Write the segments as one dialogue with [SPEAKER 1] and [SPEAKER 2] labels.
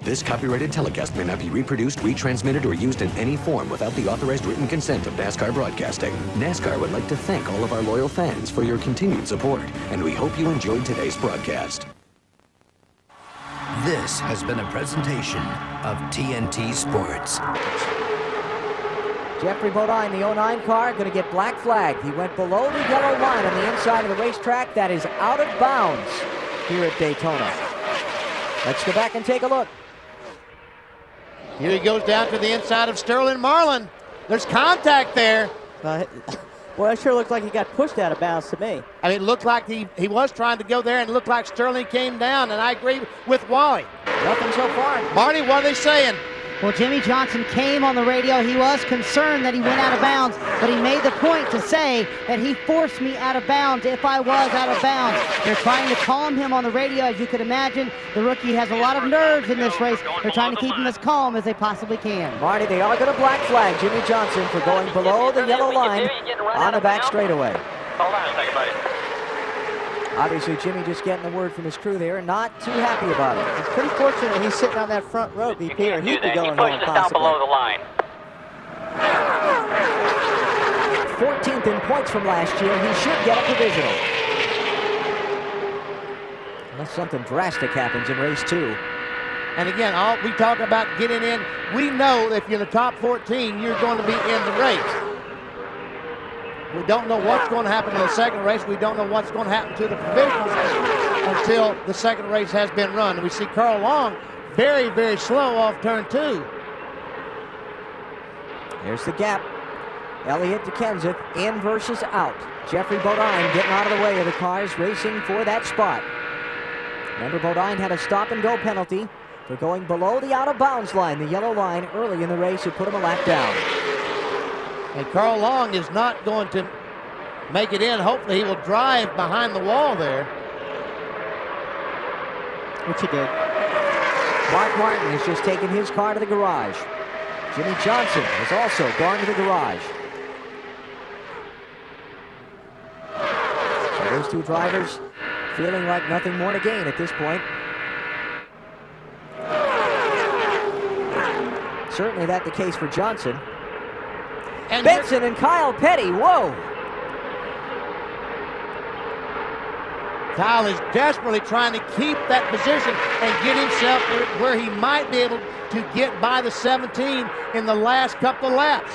[SPEAKER 1] This copyrighted telecast may not be reproduced, retransmitted, or used in any form without the authorized written consent of NASCAR Broadcasting. NASCAR would like to thank all of our loyal fans for your continued support, and we hope you enjoyed today's broadcast.
[SPEAKER 2] This has been a presentation of TNT Sports.
[SPEAKER 3] Jeffrey Bodine, the 09 car, going to get black flagged. He went below the yellow line on the inside of the racetrack. That is out of bounds here at Daytona. Let's go back and take a look.
[SPEAKER 4] Here he goes down to the inside of Sterling Marlin. There's contact there.
[SPEAKER 5] Well, it sure looked like he got pushed out of bounds to me.
[SPEAKER 4] I mean, it looked like he was trying to go there, and it looked like Sterling came down, and I agree with Wally.
[SPEAKER 3] Nothing so far.
[SPEAKER 4] Marty, what are they saying?
[SPEAKER 6] Well, Jimmy Johnson came on the radio. He was concerned that he went out of bounds, but he made the point to say that he forced me out of bounds if I was out of bounds. They're trying to calm him on the radio. As you could imagine, the rookie has a lot of nerves in this race. They're trying to keep him as calm as they possibly can.
[SPEAKER 3] Marty, they are going to black flag Jimmy Johnson for going below the yellow line on the back straightaway.
[SPEAKER 7] Hold on a second, buddy.
[SPEAKER 3] Obviously, Jimmy just getting the word from his crew there, and not too happy about it.
[SPEAKER 5] It's pretty fortunate he's sitting on that front row, BP, or he'd be going home
[SPEAKER 7] He pushed us down below the line.
[SPEAKER 3] 14th in points from last year. He should get a provisional. Unless something drastic happens in race 2.
[SPEAKER 4] And again, all we talk about getting in, we know if you're in the top 14, you're going to be in the race. We don't know what's going to happen in the second race. We don't know what's going to happen to the provisionals until the second race has been run. And we see Carl Long very, very slow off turn 2.
[SPEAKER 3] There's the gap. Elliott to Kenseth, in versus out. Jeffrey Bodine getting out of the way of the cars, racing for that spot. Remember, Bodine had a stop-and-go penalty for going below the out-of-bounds line, the yellow line, early in the race. It put him a lap down.
[SPEAKER 4] And Carl Long is not going to make it in. Hopefully he will drive behind the wall there.
[SPEAKER 5] Which he did.
[SPEAKER 3] Mark Martin has just taken his car to the garage. Jimmy Johnson has also gone to the garage. So those two drivers feeling like nothing more to gain at this point. Certainly that's the case for Johnson.
[SPEAKER 4] And
[SPEAKER 3] Benson and Kyle Petty, whoa!
[SPEAKER 4] Kyle is desperately trying to keep that position and get himself where he might be able to get by the 17 in the last couple of laps.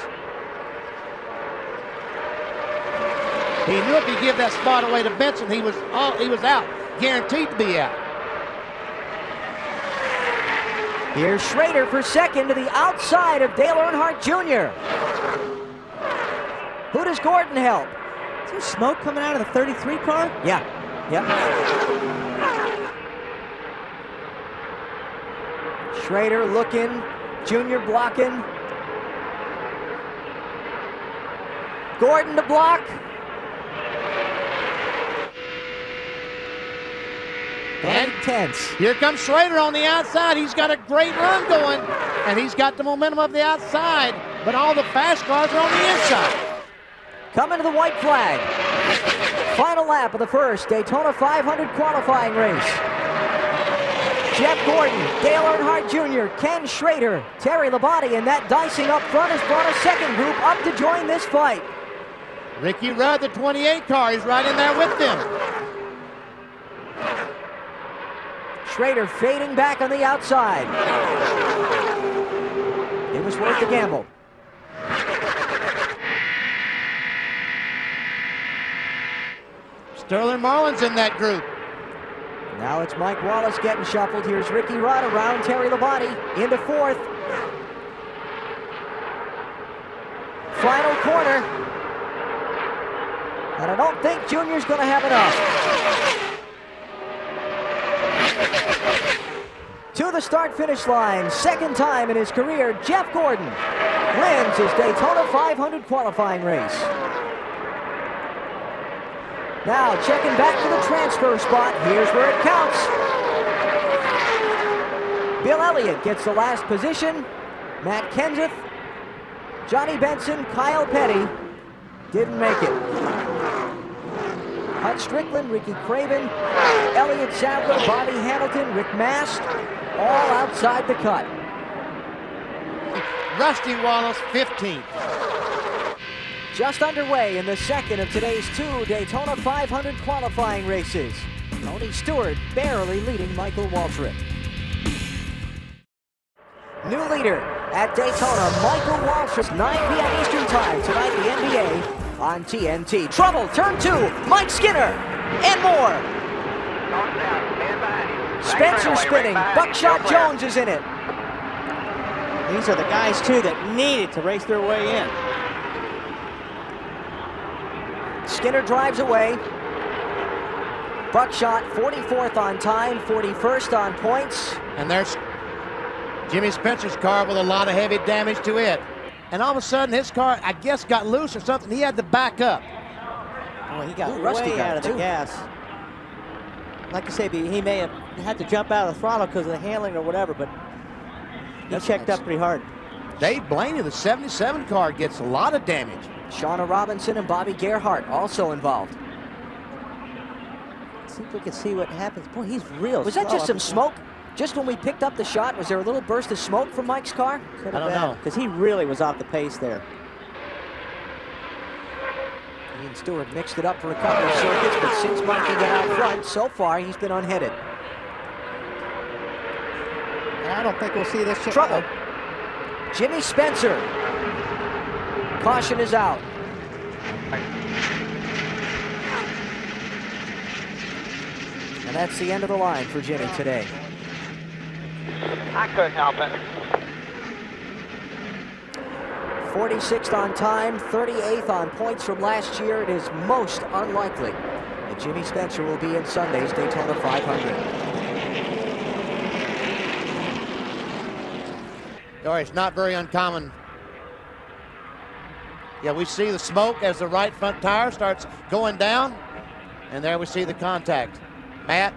[SPEAKER 4] He knew if he gave that spot away to Benson, he was out, guaranteed to be out.
[SPEAKER 3] Here's Schrader for second to the outside of Dale Earnhardt Jr. Who does Gordon help?
[SPEAKER 5] Is there smoke coming out of the 33 car?
[SPEAKER 3] Yeah. Schrader looking, Junior blocking. Gordon to block. And tense.
[SPEAKER 4] Here comes Schrader on the outside. He's got a great run going, and he's got the momentum of the outside, but all the fast cars are on the inside.
[SPEAKER 3] Coming to the white flag. Final lap of the first Daytona 500 qualifying race. Jeff Gordon, Dale Earnhardt Jr., Ken Schrader, Terry Labonte, and that dicing up front has brought a second group up to join this fight.
[SPEAKER 4] Ricky Rudd, the 28 car, is right in there with them.
[SPEAKER 3] Schrader fading back on the outside. It was worth the gamble.
[SPEAKER 4] Sterling Marlin's in that group.
[SPEAKER 3] Now it's Mike Wallace getting shuffled. Here's Ricky Rudd around Terry Labonte into fourth. Final corner. And I don't think Junior's going to have enough. To the start-finish line, second time in his career, Jeff Gordon wins his Daytona 500 qualifying race. Now checking back to the transfer spot. Here's where it counts. Bill Elliott gets the last position. Matt Kenseth, Johnny Benson, Kyle Petty didn't make it. Hut Strickland, Ricky Craven, Elliott Sadler, Bobby Hamilton, Rick Mast, all outside the cut.
[SPEAKER 4] Rusty Wallace, 15th.
[SPEAKER 3] Just underway in the second of today's 2 Daytona 500 qualifying races. Tony Stewart barely leading Michael Waltrip. New leader at Daytona, Michael Waltrip, 9 p.m. Eastern Time tonight, the NBA on TNT. Trouble, turn 2, Mike Skinner, and more. Spencer spinning, Buckshot Jones is in it.
[SPEAKER 5] These are the guys, too, that needed to race their way in.
[SPEAKER 3] Skinner drives away. Buckshot 44th on time, 41st on points.
[SPEAKER 4] And there's Jimmy Spencer's car with a lot of heavy damage to it. And all of a sudden, his car, I guess, got loose or something. He had to back up.
[SPEAKER 5] Well, he got
[SPEAKER 3] Rusty
[SPEAKER 5] way
[SPEAKER 3] got
[SPEAKER 5] out
[SPEAKER 3] it
[SPEAKER 5] of the
[SPEAKER 3] too.
[SPEAKER 5] gas. Like you say, he may have had to jump out of the throttle because of the handling or whatever, but he checked up pretty hard.
[SPEAKER 4] Dave Blaney, the 77 car, gets a lot of damage.
[SPEAKER 3] Shauna Robinson and Bobby Gerhart also involved.
[SPEAKER 5] See if we can see what happens. Boy, he's real
[SPEAKER 3] Was that
[SPEAKER 5] slow
[SPEAKER 3] just
[SPEAKER 5] up
[SPEAKER 3] some
[SPEAKER 5] and-
[SPEAKER 3] smoke? Just when we picked up the shot, was there a little burst of smoke from Mike's car?
[SPEAKER 5] Could
[SPEAKER 4] I
[SPEAKER 5] have
[SPEAKER 4] don't know.
[SPEAKER 5] because he really was off the pace there.
[SPEAKER 3] Ian Stewart mixed it up for a couple of circuits, but since Mikey got out front, so far he's been unheaded.
[SPEAKER 5] And I don't think we'll see this.
[SPEAKER 3] Trouble. Jimmy Spencer. Caution is out. And that's the end of the line for Jimmy today.
[SPEAKER 7] I couldn't help it.
[SPEAKER 3] 46th on time, 38th on points from last year. It is most unlikely that Jimmy Spencer will be in Sunday's Daytona 500.
[SPEAKER 4] Or it's not very uncommon. Yeah, we see the smoke as the right front tire starts going down. And there we see the contact. Matt?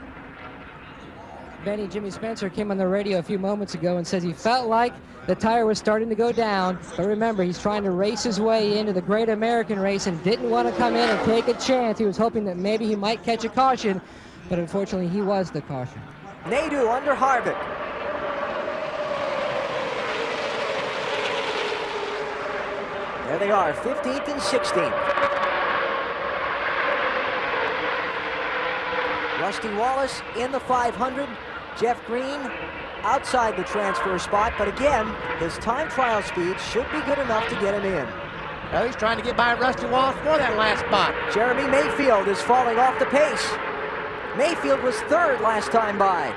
[SPEAKER 8] Benny, Jimmy Spencer came on the radio a few moments ago and says he felt like the tire was starting to go down. But remember, he's trying to race his way into the Great American Race and didn't want to come in and take a chance. He was hoping that maybe he might catch a caution, but unfortunately he was the caution.
[SPEAKER 3] Nadeau under Harvick. There they are, 15th and 16th. Rusty Wallace in the 500. Jeff Green outside the transfer spot, but again, his time trial speed should be good enough to get him in.
[SPEAKER 4] Well, he's trying to get by Rusty Wallace for that last spot.
[SPEAKER 3] Jeremy Mayfield is falling off the pace. Mayfield was 3rd last time by.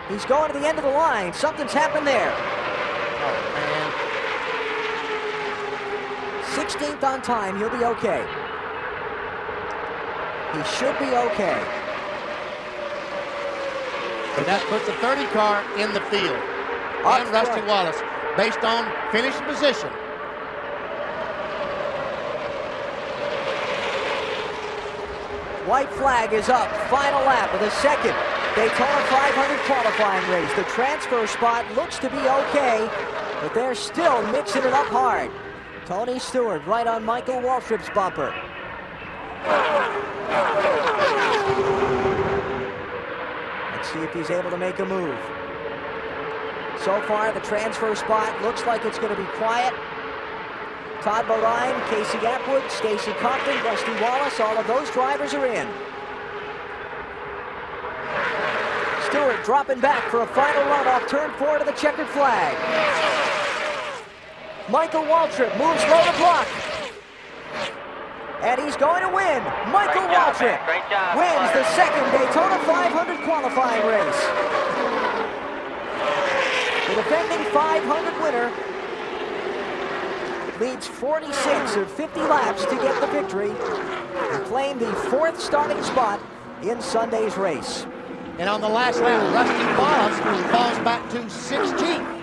[SPEAKER 3] He's going to the end of the line. Something's happened there.
[SPEAKER 4] Oh, man.
[SPEAKER 3] 16th on time, he'll be okay. He should be okay.
[SPEAKER 4] And that puts the 30 car in the field.
[SPEAKER 3] Up
[SPEAKER 4] And Rusty
[SPEAKER 3] front.
[SPEAKER 4] Wallace, based on finishing position.
[SPEAKER 3] White flag is up. Final lap of the second Daytona 500 qualifying race. The transfer spot looks to be okay, but they're still mixing it up hard. Tony Stewart right on Michael Waltrip's bumper. Let's see if he's able to make a move. So far, the transfer spot looks like it's going to be quiet. Todd Bodine, Casey Atwood, Stacy Compton, Rusty Wallace, all of those drivers are in. Stewart dropping back for a final run off turn 4 to the checkered flag. Michael Waltrip moves low to block. And he's going to win. Michael
[SPEAKER 7] Great job,
[SPEAKER 3] Waltrip
[SPEAKER 7] man. Great job.
[SPEAKER 3] wins the second Daytona 500 qualifying race. The defending 500 winner leads 46 of 50 laps to get the victory and claim the 4th starting spot in Sunday's race.
[SPEAKER 4] And on the last lap, Rusty Wallace falls back to 16th.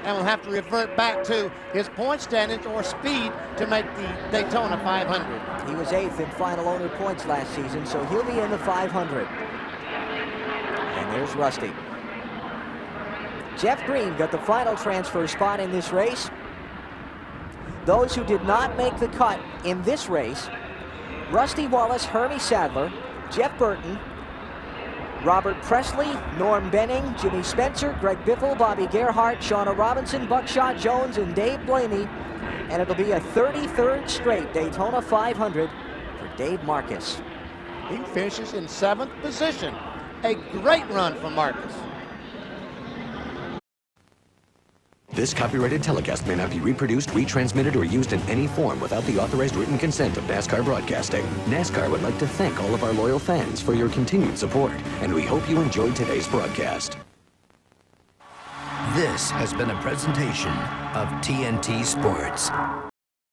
[SPEAKER 4] And will have to revert back to his point standings or speed to make the Daytona 500.
[SPEAKER 3] He was 8th in final owner points last season, so he'll be in the 500. And there's Rusty. Jeff Green got the final transfer spot in this race. Those who did not make the cut in this race: Rusty Wallace, Hermie Sadler, Jeff Burton, Robert Presley, Norm Benning, Jimmy Spencer, Greg Biffle, Bobby Gerhart, Shauna Robinson, Buckshot Jones, and Dave Blaney. And it'll be a 33rd straight Daytona 500 for Dave Marcus.
[SPEAKER 4] He finishes in 7th position. A great run from Marcus.
[SPEAKER 1] This copyrighted telecast may not be reproduced, retransmitted, or used in any form without the authorized written consent of NASCAR Broadcasting. NASCAR would like to thank all of our loyal fans for your continued support, and we hope you enjoyed today's broadcast.
[SPEAKER 2] This has been a presentation of TNT Sports.